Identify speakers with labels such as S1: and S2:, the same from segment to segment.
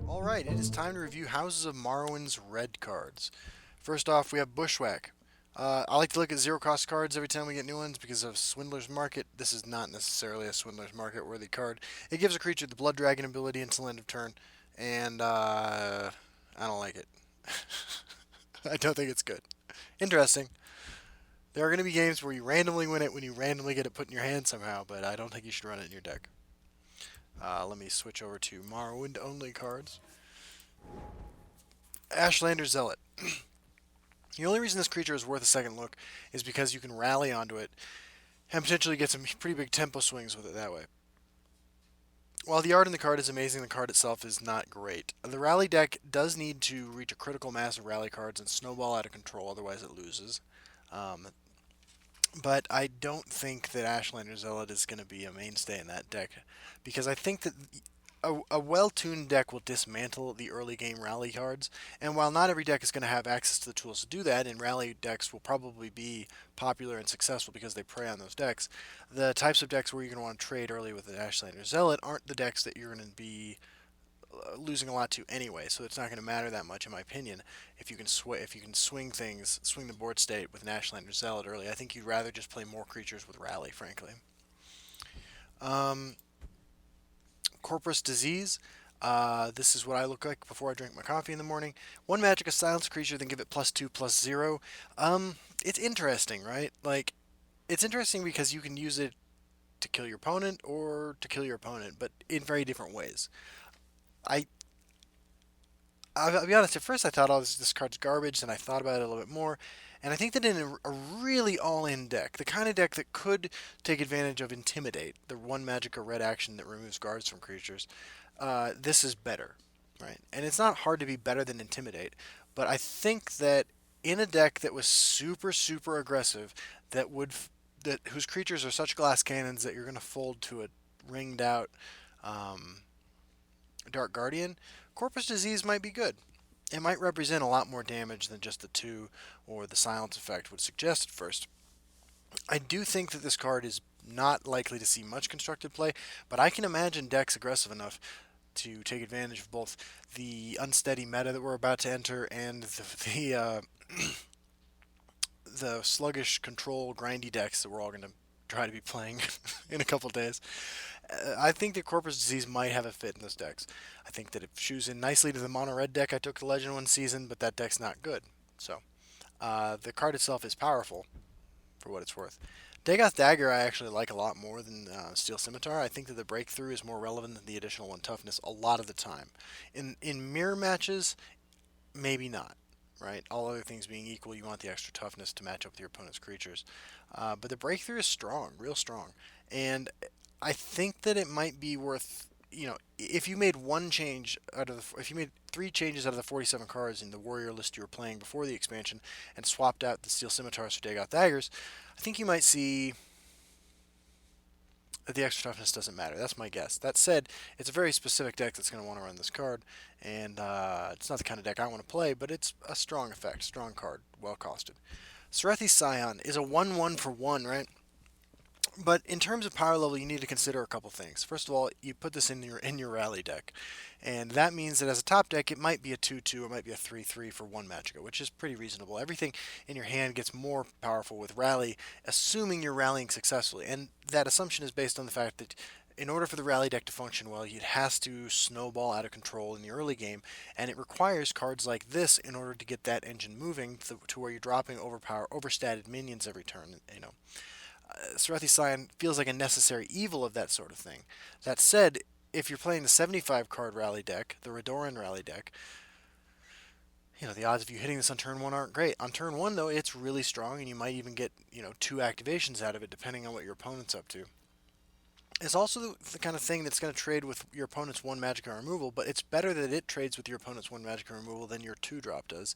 S1: Alright, it is time to review Houses of Morrowind's red cards. First off, we have Bushwhack. I like to look at zero cost cards every time we get new ones because of Swindler's Market. This is not necessarily a Swindler's Market worthy card. It gives a creature the Blood Dragon ability until end of turn, and I don't like it. I don't think it's good. Interesting. There are going to be games where you randomly win it when you randomly get it put in your hand somehow, but I don't think you should run it in your deck. Let me switch over to Morrowind only cards. Ashlander Zealot. The only reason this creature is worth a second look is because you can rally onto it and potentially get some pretty big tempo swings with it that way. While the art in the card is amazing, the card itself is not great. The rally deck does need to reach a critical mass of rally cards and snowball out of control, otherwise it loses. But I don't think that Ashlander Zealot is going to be a mainstay in that deck, because I think that a well-tuned deck will dismantle the early game rally cards, and while not every deck is going to have access to the tools to do that, and rally decks will probably be popular and successful because they prey on those decks, the types of decks where you're going to want to trade early with an Ashlander Zealot aren't the decks that you're going to be losing a lot to anyway, so it's not going to matter that much in my opinion if you can swing the board state with an Ashlander Zealot early. I think you'd rather just play more creatures with rally, frankly. Corpus Disease. This is what I look like before I drink my coffee in the morning. One magic, a silence creature, then give it +2/+0. It's interesting, right? Like, it's interesting because you can use it to kill your opponent or to kill your opponent, but in very different ways. I I'll be honest. At first, I thought, "Oh, this card's garbage." Then I thought about it a little bit more, and I think that in a really all-in deck, the kind of deck that could take advantage of Intimidate, the one magic or red action that removes guards from creatures, this is better, right? And it's not hard to be better than Intimidate, but I think that in a deck that was super super aggressive, that whose creatures are such glass cannons that you're going to fold to a ringed out um, Dark Guardian, Corpus Disease might be good. It might represent a lot more damage than just the 2 or the silence effect would suggest at first. I do think that this card is not likely to see much constructed play, but I can imagine decks aggressive enough to take advantage of both the unsteady meta that we're about to enter and the sluggish control grindy decks that we're all going to try to be playing in a couple days. I think that Corpus Disease might have a fit in those decks. I think that it shoes in nicely to the mono red deck I took to Legend one season, but that deck's not good. So the card itself is powerful for what it's worth. Dagoth Dagger I actually like a lot more than Steel Scimitar. I think that the breakthrough is more relevant than the additional 1 toughness a lot of the time. In mirror matches, maybe not. Right, all other things being equal, you want the extra toughness to match up with your opponent's creatures. But the breakthrough is strong, real strong, and I think that it might be worth, if you made if you made 3 changes out of the 47 cards in the warrior list you were playing before the expansion and swapped out the Steel Scimitars for Dagoth Daggers, I think you might see that the extra toughness doesn't matter. That's my guess. That said, it's a very specific deck that's going to want to run this card, and it's not the kind of deck I want to play, but it's a strong effect, strong card, well costed. Sarathi Sion is a 1/1 for 1, right? But in terms of power level, you need to consider a couple things. First of all, you put this in your rally deck, and that means that as a top deck, it might be a 2/2 or it might be a 3/3 for 1 Magicka, which is pretty reasonable. Everything in your hand gets more powerful with rally, assuming you're rallying successfully, and that assumption is based on the fact that in order for the rally deck to function well, it has to snowball out of control in the early game, and it requires cards like this in order to get that engine moving to where you're dropping overstated minions every turn. Sarathi Sion feels like a necessary evil of that sort of thing. That said, if you're playing the 75 card rally deck, the Redoran rally deck, the odds of you hitting this on turn 1 aren't great. On turn 1, though, it's really strong, and you might even get, 2 activations out of it, depending on what your opponent's up to. It's also the kind of thing that's going to trade with your opponent's 1 Magicka removal, but it's better that it trades with your opponent's 1 Magicka removal than your 2-drop does.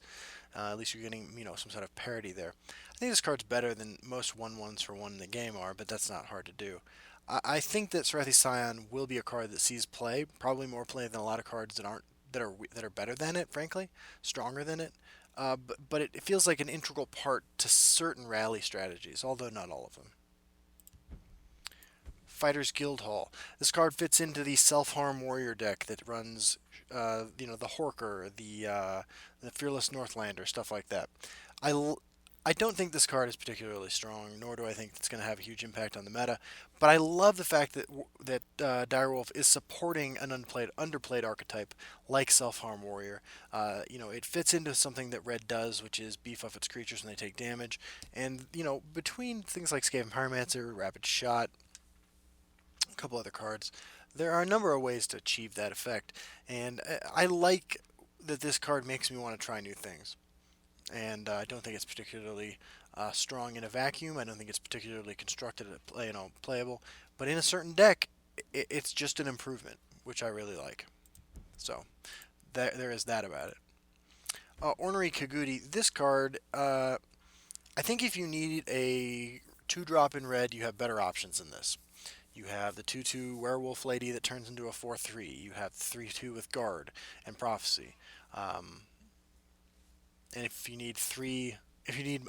S1: At least you're getting, some sort of parity there. I think this card's better than most 1/1s for 1 in the game are, but that's not hard to do. I think that Sarathi Sion will be a card that sees play, probably more play than a lot of cards that are better than it, frankly, stronger than it. But it feels like an integral part to certain rally strategies, although not all of them. Fighters Guild Hall. This card fits into the self-harm warrior deck that runs, the Horker, the Fearless Northlander, stuff like that. I, l- I don't think this card is particularly strong, nor do I think it's going to have a huge impact on the meta. But I love the fact that Direwolf is supporting an underplayed archetype like Self-Harm Warrior. It fits into something that Red does, which is beef up its creatures when they take damage. And between things like Skaven Pyromancer, Rapid Shot, a couple other cards, there are a number of ways to achieve that effect. And I like that this card makes me want to try new things. And I don't think it's particularly strong in a vacuum. I don't think it's particularly constructed playable. But in a certain deck, it's just an improvement, which I really like. So there is that about it. Ornery Kagudi. This card, I think if you need a 2-drop in red, you have better options than this. You have the 2/2 Werewolf Lady that turns into a 4/3. You have 3/2 with Guard and Prophecy. And if you need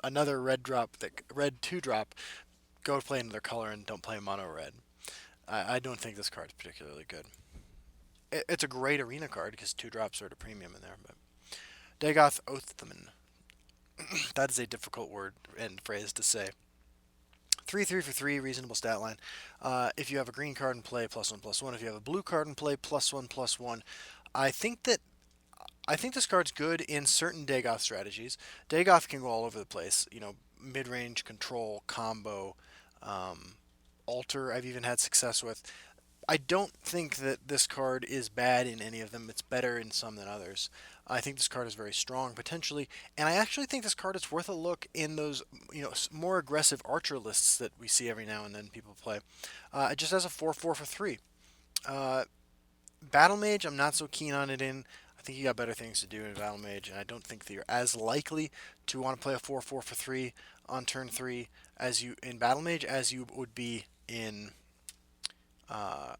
S1: another red 2-drop, go play another color and don't play mono red. I don't think this card's particularly good. It's a great arena card because 2-drops are at a premium in there. But Dagoff Oath. That is a difficult word and phrase to say. 3/3 for 3, reasonable stat line. If you have a green card in play, +1/+1. If you have a blue card in play, +1/+1. I think this card's good in certain Dagoth strategies. Dagoth can go all over the place. Mid-range, control, combo, alter. I've even had success with. I don't think that this card is bad in any of them. It's better in some than others. I think this card is very strong potentially, and I actually think this card is worth a look in those more aggressive archer lists that we see every now and then people play. It just has a 4/4 for 3. Battle Mage, I'm not so keen on it in. I think you got better things to do in Battle Mage, and I don't think that you're as likely to want to play a 4/4 for 3 on turn 3 as you in Battle Mage as you would be in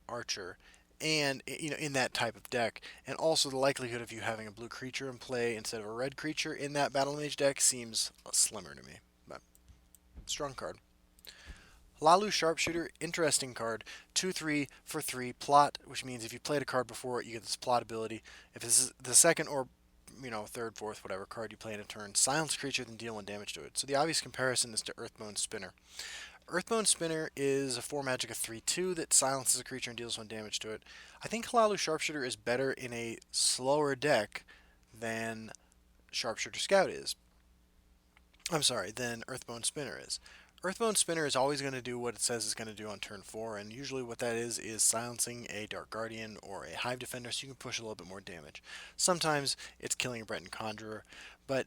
S1: Archer, and in that type of deck. And also the likelihood of you having a blue creature in play instead of a red creature in that Battle Mage deck seems slimmer to me. But strong card. Lalu Sharpshooter, interesting card. 2/3 for 3 plot, which means if you played a card before it, you get this plot ability. If this is the second or third, fourth, whatever card you play in a turn, silence creature, then deal 1 damage to it. So the obvious comparison is to Earthbone Spinner. Earthbone Spinner is a 4 magic of 3/2 that silences a creature and deals 1 damage to it. I think Lalu Sharpshooter is better in a slower deck than Sharpshooter Scout is. I'm sorry, than Earthbone Spinner is. Earthbone Spinner is always going to do what it says it's going to do on turn 4, and usually what that is silencing a Dark Guardian or a Hive Defender so you can push a little bit more damage. Sometimes it's killing a Breton Conjurer, but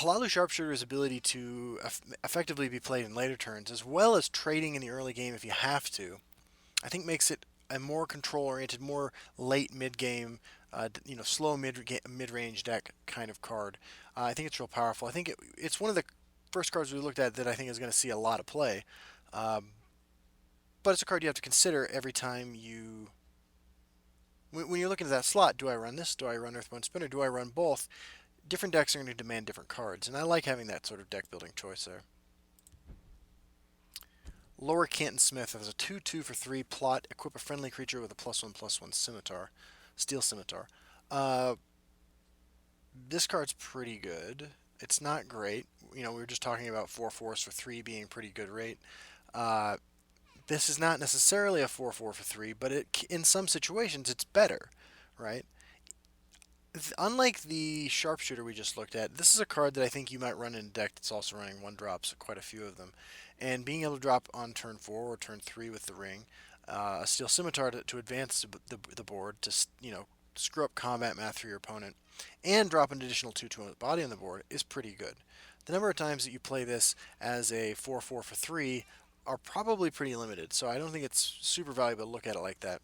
S1: Lalu Sharpshooter's ability to effectively be played in later turns, as well as trading in the early game if you have to, I think makes it a more control-oriented, more late mid-game, slow mid-range deck kind of card. I think it's real powerful. I think it's one of the first cards we looked at that I think is going to see a lot of play. But it's a card you have to consider every time when you're looking at that slot. Do I run this? Do I run Earthbone Spinner? Do I run both? Different decks are going to demand different cards, and I like having that sort of deck building choice there. Lower Canton Smith has a 2/2 for 3 plot. Equip a friendly creature with a +1/+1 scimitar, steel scimitar. This card's pretty good. It's not great. We were just talking about 4/4s for 3 being pretty good rate. This is not necessarily a 4/4 for 3, but in some situations it's better, right? Unlike the Sharpshooter we just looked at, this is a card that I think you might run in a deck that's also running 1-drops, quite a few of them. And being able to drop on turn 4 or turn 3 with the ring, a Steel Scimitar to advance the board, to screw up combat math for your opponent, and drop an additional 2/2 on the body on the board is pretty good. The number of times that you play this as a 4/4 for 3 are probably pretty limited, so I don't think it's super valuable to look at it like that.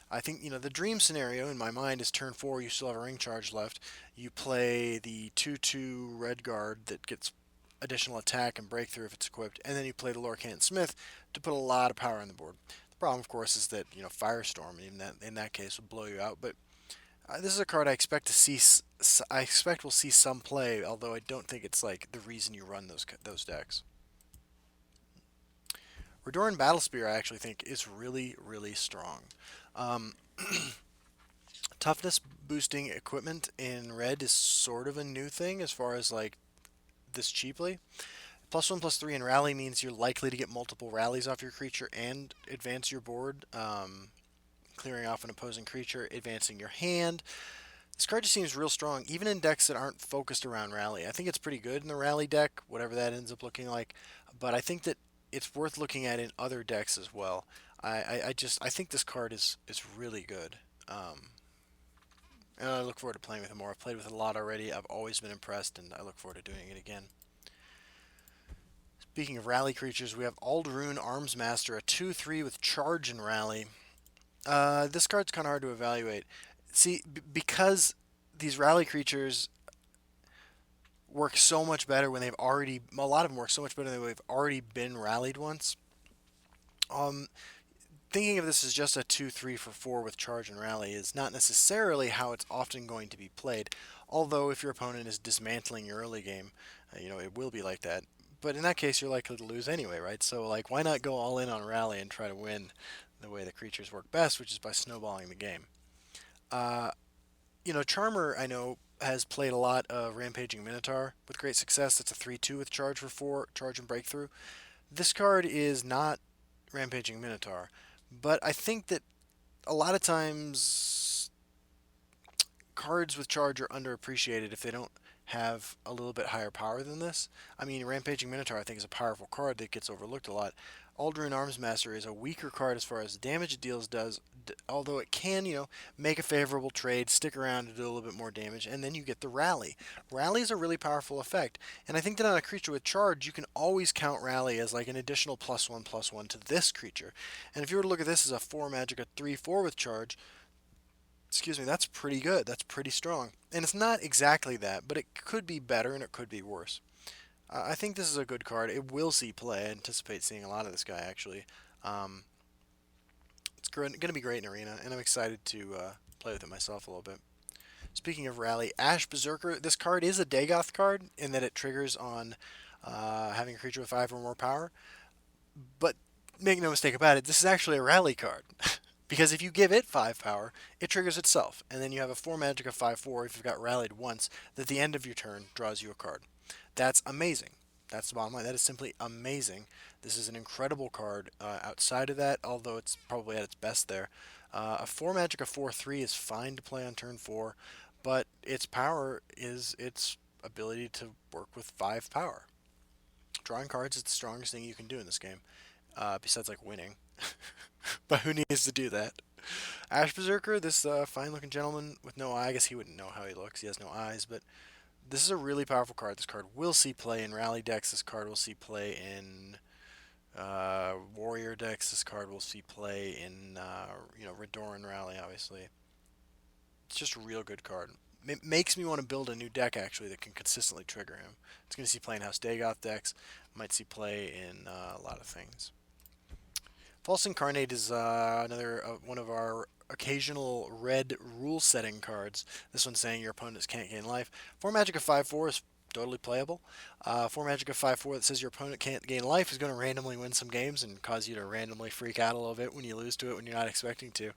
S1: I think, the dream scenario in my mind is turn 4, you still have a ring charge left. You play the 2/2 red guard that gets additional attack and breakthrough if it's equipped, and then you play the Lower Canton Smith to put a lot of power on the board. The problem, of course, is that, Firestorm in that case would blow you out, but this is a card I expect we'll see some play, although I don't think it's like the reason you run those decks. Redoran Battle Spear I actually think is really, really strong. Um, Toughness boosting equipment in red is sort of a new thing as far as like this cheaply. Plus one, plus three in rally means you're likely to get multiple rallies off your creature and advance your board, clearing off an opposing creature, advancing your hand. This card just seems real strong, even in decks that aren't focused around rally. I think it's pretty good in the rally deck, whatever that ends up looking like. But I think that it's worth looking at in other decks as well. I think this card is really good. And I look forward to playing with it more. I've played with it a lot already. I've always been impressed, and I look forward to doing it again. Speaking of rally creatures, we have Aldrin Armsmaster, a 2/3 with charge and rally. This card's kind of hard to evaluate. See, because these rally creatures work so much better when they've already, a lot of them work so much better than they've already been rallied once. Um, Thinking of this as just a 2/3 for 4 with charge and rally is not necessarily how it's often going to be played. Although if your opponent is dismantling your early game, it will be like that. But in that case, you're likely to lose anyway, right? So, like, why not go all in on rally and try to win the way the creatures work best, which is by snowballing the game? Uh, Charmer, I know, has played a lot of Rampaging Minotaur with great success. That's a 3/2 with charge for 4, charge and breakthrough. This card is not Rampaging Minotaur, but I think that a lot of times cards with charge are underappreciated if they don't have a little bit higher power than this. I mean, Rampaging Minotaur I think is a powerful card that gets overlooked a lot. Aldrin Armsmaster is a weaker card as far as damage it deals does, although it can, make a favorable trade, stick around to do a little bit more damage, and then you get the Rally. Rally is a really powerful effect, and I think that on a creature with charge, you can always count Rally as like an additional +1/+1 to this creature. And if you were to look at this as a 4 magic, a 3/4 with charge, excuse me, that's pretty good. That's pretty strong. And it's not exactly that, but it could be better and it could be worse. I think this is a good card. It will see play. I anticipate seeing a lot of this guy, actually. Um, it's going to be great in Arena, and I'm excited to play with it myself a little bit. Speaking of Rally, Ashe Berserker. This card is a Daygoth card in that it triggers on having a creature with 5 or more power. But make no mistake about it, this is actually a Rally card. Because if you give it 5 power, it triggers itself. And then you have a 4 magic of 5/4 if you've got rallied once, that at the end of your turn draws you a card. That's amazing. That's the bottom line. That is simply amazing. This is an incredible card outside of that, although it's probably at its best there. A 4 magic of 4/3 is fine to play on turn 4, but its power is its ability to work with 5 power. Drawing cards is the strongest thing you can do in this game, besides like winning. But who needs to do that? Ashe Berserker, this fine-looking gentleman with no eye. I guess he wouldn't know how he looks. He has no eyes, but this is a really powerful card. This card will see play in rally decks. This card will see play in warrior decks. This card will see play in Redoran rally. Obviously, it's just a real good card. It makes me want to build a new deck actually that can consistently trigger him. It's going to see play in House Dagoth decks. Might see play in a lot of things. False Incarnate is another one of our occasional red rule setting cards. This one's saying your opponents can't gain life. 4 magic of 5/4 is totally playable. 4 magic of 5/4 that says your opponent can't gain life is going to randomly win some games and cause you to randomly freak out a little bit when you lose to it when you're not expecting to.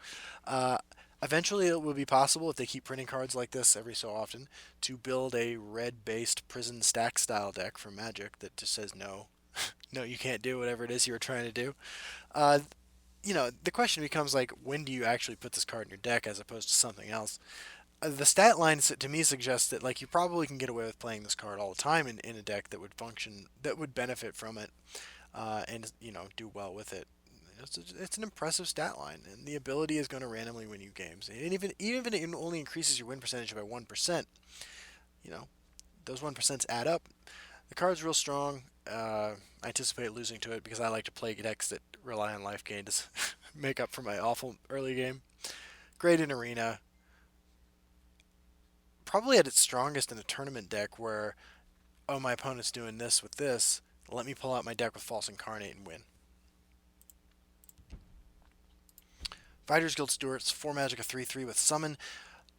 S1: Eventually it will be possible, if they keep printing cards like this every so often, to build a red-based prison stack style deck for Magic that just says no. No, you can't do whatever it is you were trying to do. The question becomes like, when do you actually put this card in your deck as opposed to something else? The stat line to me suggests that like you probably can get away with playing this card all the time in a deck that would function, that would benefit from it, and do well with it. It's an impressive stat line, and the ability is going to randomly win you games. And even if it only increases your win percentage by 1%, those 1% add up. The card's real strong. I anticipate losing to it because I like to play decks that rely on life gain to make up for my awful early game. Great in Arena. Probably at its strongest in a tournament deck where, oh, my opponent's doing this with this. Let me pull out my deck with False Incarnate and win. Fighters Guild Stewart's 4 magic of 3/3 with Summon.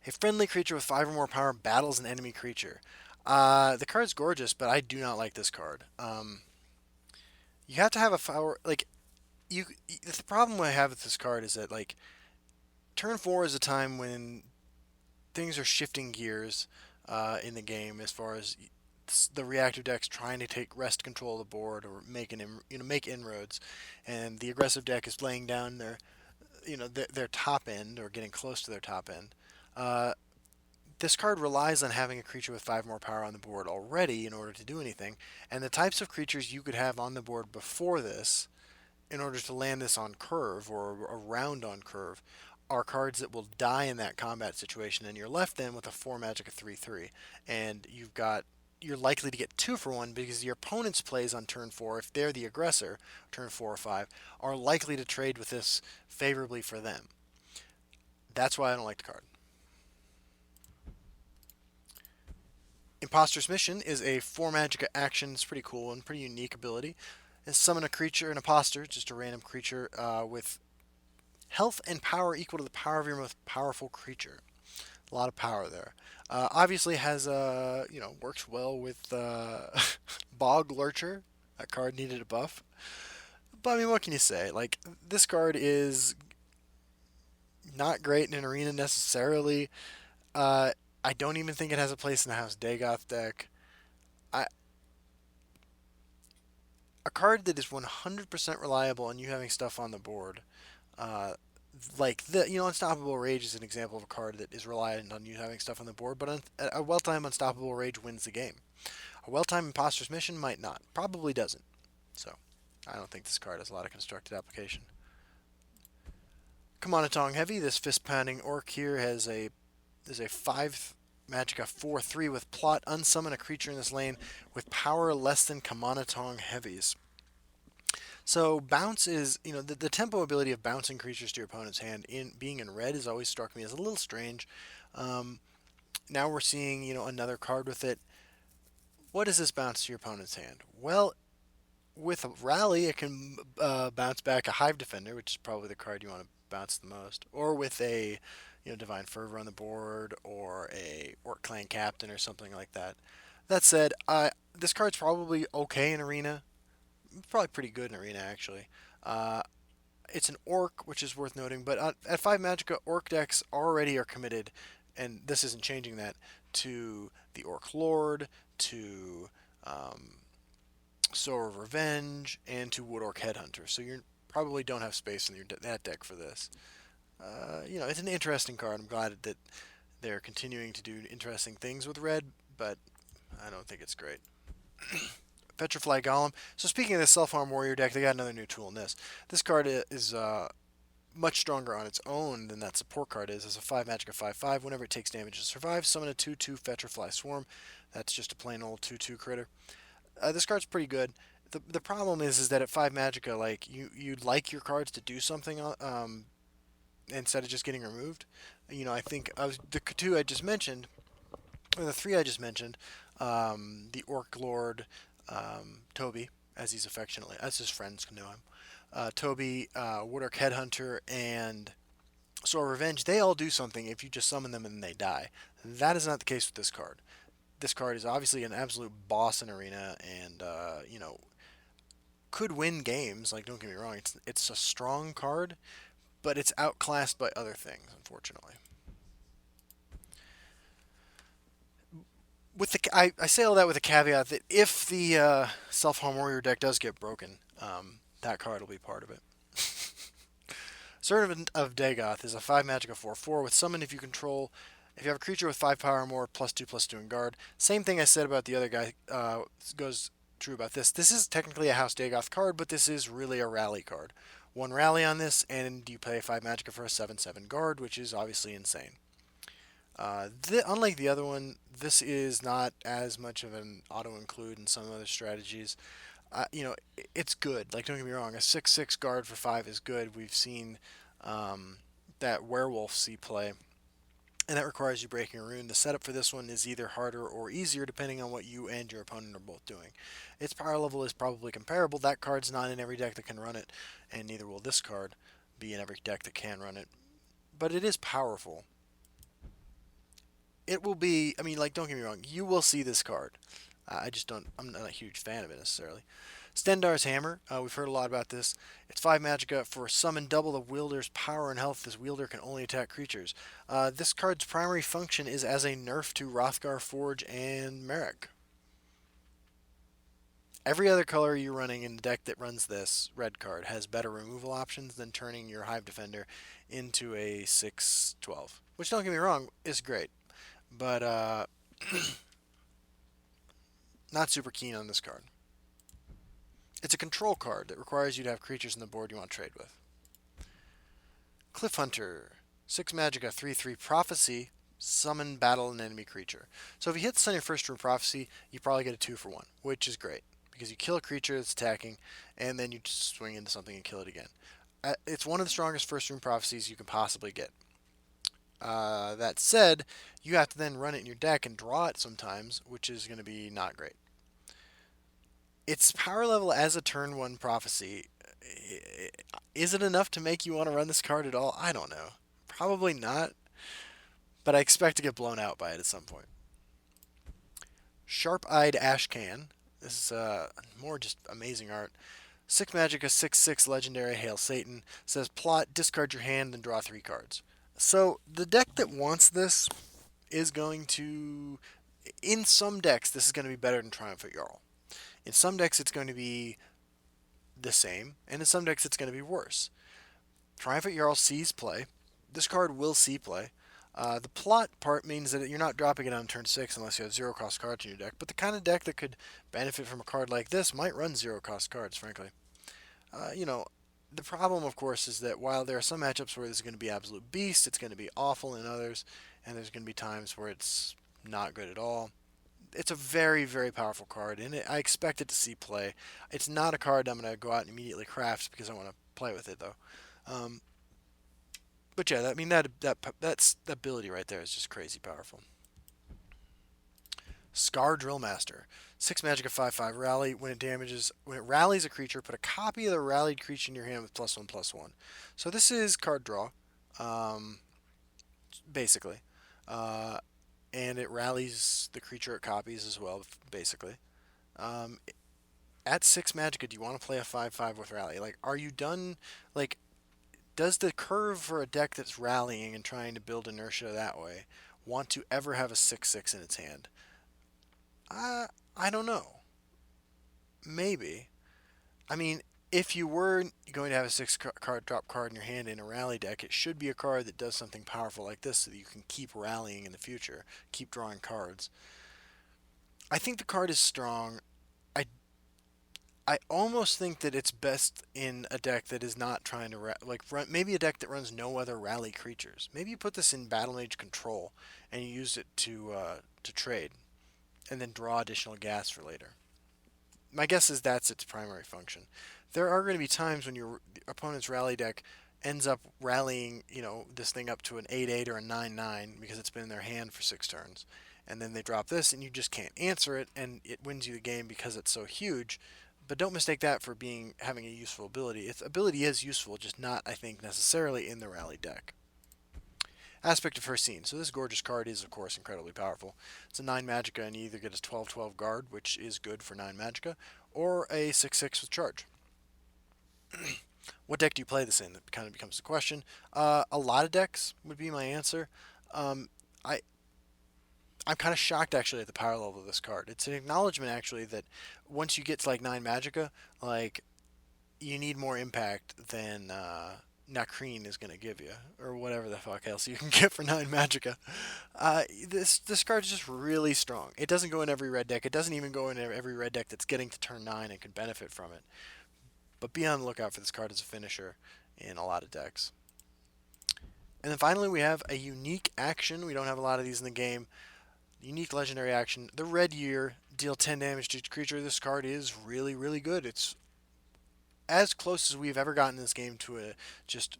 S1: A friendly creature with 5 or more power battles an enemy creature. The card's gorgeous, but I do not like this card. You have to have a power, like, you the problem I have with this card is that like turn 4 is a time when things are shifting gears in the game as far as the reactive deck's trying to take wrest control of the board or make inroads, and the aggressive deck is laying down their top end or getting close to their top end. Uh, this card relies on having a creature with 5 more power on the board already in order to do anything, and the types of creatures you could have on the board before this in order to land this on curve or around on curve are cards that will die in that combat situation, and you're left then with a 4 magic, a 3/3, and you're likely to get 2 for 1 because your opponent's plays on turn 4, if they're the aggressor, turn 4 or 5, are likely to trade with this favorably for them. That's why I don't like the card. Impostors Mission is a 4 magic action. It's pretty cool and pretty unique ability. And summon a creature, an imposter, just a random creature with health and power equal to the power of your most powerful creature. A lot of power there. Obviously has works well with Bog Lurcher. That card needed a buff. But I mean, what can you say? Like, this card is not great in an arena necessarily. I don't even think it has a place in the House Daygoth deck. I, a card that is 100% reliable on you having stuff on the board. Uh, like Unstoppable Rage is an example of a card that is reliant on you having stuff on the board, but a well-timed Unstoppable Rage wins the game. A well-timed Imposter's Mission might not. Probably doesn't. So, I don't think this card has a lot of constructed application. Kamanatong Heavy, this fist-pounding orc here is a 5 magic, a 4/3 with plot. Unsummon a creature in this lane with power less than Kamanatong Heavy's. So bounce is, the tempo ability of bouncing creatures to your opponent's hand in being in red has always struck me as a little strange. Now we're seeing, another card with it. What does this bounce to your opponent's hand? Well, with a rally, it can bounce back a Hive Defender, which is probably the card you want to bounce the most, or with a, Divine Fervor on the board, or a Orc Clan Captain, or something like that. That said, this card's probably okay in Arena. Probably pretty good in Arena, actually. It's an Orc, which is worth noting, but at 5 Magicka, Orc decks already are committed, and this isn't changing that, to the Orc Lord, to Sower of Revenge, and to Wood Orc Headhunter. So you probably don't have space in that deck for this. It's an interesting card. I'm glad that they're continuing to do interesting things with red, but I don't think it's great. Petrify Golem. So speaking of the Self-Harm Warrior deck, they got another new tool in this. This card is much stronger on its own than that support card is. As a 5 magic, a 5/5. Whenever it takes damage to survive, summon a 2/2 Petrify Swarm. That's just a plain old 2/2 critter. This card's pretty good. The problem is that at 5 Magicka, like you'd like your cards to do something instead of just getting removed. I think the 2 I just mentioned, or the 3 I just mentioned, the Orc Lord, Toby, as his friends know him. Toby, Wood Orc Headhunter, and Sower of Revenge, they all do something if you just summon them and they die. That is not the case with this card. This card is obviously an absolute boss in Arena, and could win games. Like, don't get me wrong, it's a strong card, but it's outclassed by other things, unfortunately. I say all that with a caveat that if the Self-Harm Warrior deck does get broken, that card will be part of it. Servant of Daygoth is a 5 magic, a 4/4 with summon if you have a creature with 5 power or more, +2/+2 in guard. Same thing I said about the other guy goes true about this. This is technically a House Dagoth card, but this is really a rally card. 1 rally on this, and you pay 5 magic for a 7/7 guard, which is obviously insane. Unlike the other one, this is not as much of an auto-include in some other strategies. It's good. Like, don't get me wrong, a 6/6 guard for 5 is good. We've seen that Werewolf see play, and that requires you breaking a rune. The setup for this one is either harder or easier, depending on what you and your opponent are both doing. Its power level is probably comparable. That card's not in every deck that can run it, and neither will this card be in every deck that can run it. But it is powerful. It will be, don't get me wrong, you will see this card. I'm not a huge fan of it necessarily. Stendar's Hammer, we've heard a lot about this. It's 5 magicka for summon double the wielder's power and health. This wielder can only attack creatures. This card's primary function is as a nerf to Hrothgar Forge and Merrick. Every other color you're running in the deck that runs this red card has better removal options than turning your Hive Defender into a 6/12. Which, don't get me wrong, is great. But not super keen on this card. It's a control card that requires you to have creatures on the board you want to trade with. Cliff Hunter, 6 magicka, 3/3 Prophecy, summon, battle an enemy creature. So if you hit this on your first room Prophecy, you probably get a 2 for 1, which is great. Because you kill a creature that's attacking, and then you just swing into something and kill it again. It's one of the strongest first room Prophecies you can possibly get. That said, you have to then run it in your deck and draw it sometimes, which is going to be not great. Its power level as a turn 1 Prophecy, is it enough to make you want to run this card at all? I don't know. Probably not, but I expect to get blown out by it at some point. Sharp-Eyed Ashcan. This is more just amazing art. 6 magicka, 6/6 legendary Hail Satan. Says plot, discard your hand, and draw 3 cards. So the deck that wants this is going to... In some decks, this is going to be better than Triumphant Jarl. In some decks, it's going to be the same, and in some decks, it's going to be worse. Triumphant Jarl sees play. This card will see play. The plot part means that you're not dropping it on turn 6 unless you have 0-cost cards in your deck, but the kind of deck that could benefit from a card like this might run 0-cost cards, frankly. The problem, of course, is that while there are some matchups where this is going to be absolute beast, it's going to be awful in others, and there's going to be times where it's not good at all. It's a very, very powerful card, and I expect it to see play. It's not a card I'm going to go out and immediately craft because I want to play with it, though. But yeah, I mean that ability right there is just crazy powerful. Scar Drillmaster, 6 magicka, 5/5 rally. When it rallies a creature, put a copy of the rallied creature in your hand with +1/+1. So this is card draw, basically, and it rallies the creature it copies as well, basically. At 6 magicka, do you want to play a 5/5 with rally? Like, are you done? Like, does the curve for a deck that's rallying and trying to build inertia that way want to ever have a 6/6 in its hand? I don't know. Maybe. I mean, if you were going to have a 6-card drop card in your hand in a rally deck, it should be a card that does something powerful like this so that you can keep rallying in the future, keep drawing cards. I think the card is strong. I almost think that it's best in a deck that is not trying to maybe a deck that runs no other rally creatures. Maybe you put this in Battle Mage Control and you use it to trade, and then draw additional gas for later. My guess is that's its primary function. There are going to be times when your opponent's rally deck ends up rallying, this thing up to an 8/8 or a 9/9 because it's been in their hand for 6 turns, and then they drop this and you just can't answer it, and it wins you the game because it's so huge. But don't mistake that for having a useful ability. Its ability is useful, just not, I think, necessarily in the rally deck. Aspect of First Scene. So this gorgeous card is, of course, incredibly powerful. It's a 9 magicka, and you either get a 12/12 guard, which is good for 9 magicka, or a 6/6 with charge. What deck do you play this in? That kind of becomes the question. A lot of decks would be my answer. I'm kind of shocked, actually, at the power level of this card. It's an acknowledgement, actually, that once you get to, like, 9 magicka, like, you need more impact than Nakreen is going to give you, or whatever the fuck else you can get for 9 magicka. This card is just really strong. It doesn't go in every red deck. It doesn't even go in every red deck that's getting to turn 9 and can benefit from it. But be on the lookout for this card as a finisher in a lot of decks. And then finally, we have a unique action. We don't have a lot of these in the game. Unique legendary action. The Red Year, deal 10 damage to each creature. This card is really, really good. It's as close as we've ever gotten in this game to a just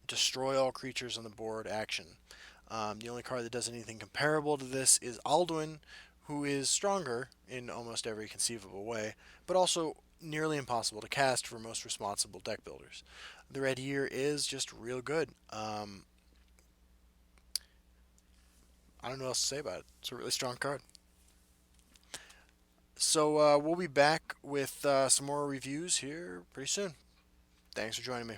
S1: destroy all creatures on the board action. The only card that does anything comparable to this is Aldrin, who is stronger in almost every conceivable way, but also nearly impossible to cast for most responsible deck builders. The Red Year is just real good. I don't know what else to say about it. It's a really strong card. So we'll be back with some more reviews here pretty soon. Thanks for joining me.